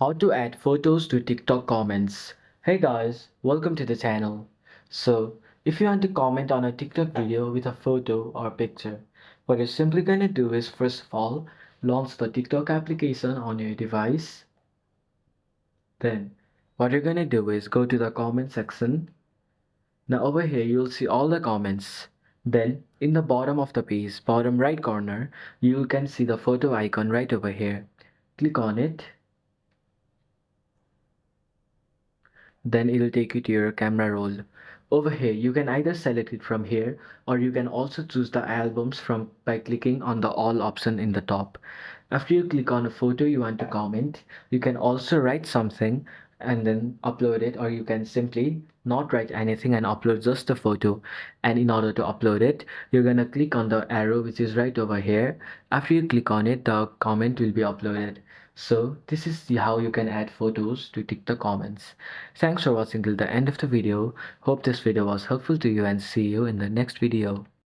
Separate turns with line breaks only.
How to add photos to TikTok comments. Hey guys, welcome to the channel. So, if you want to comment on a TikTok video with a photo or picture, what you're simply gonna do is first of all, launch the TikTok application on your device. Then, what you're gonna do is go to the comment section. Now over here, you'll see all the comments. Then, in the bottom of the page, bottom right corner, you can see the photo icon right over here. Click on it. Then it'll take you to your camera roll. Over here, you can either select it from here or you can also choose the albums from by clicking on the all option in the top. After you click on a photo you want to comment, you can also write something and then upload it, or you can simply not write anything and upload just the photo. And in order to upload it, you're gonna click on the arrow which is right over here. After you click on it, the comment will be uploaded. So this is how you can add photos to TikTok comments. Thanks for watching till the end of the video. Hope this video was helpful to you and see you in the next video.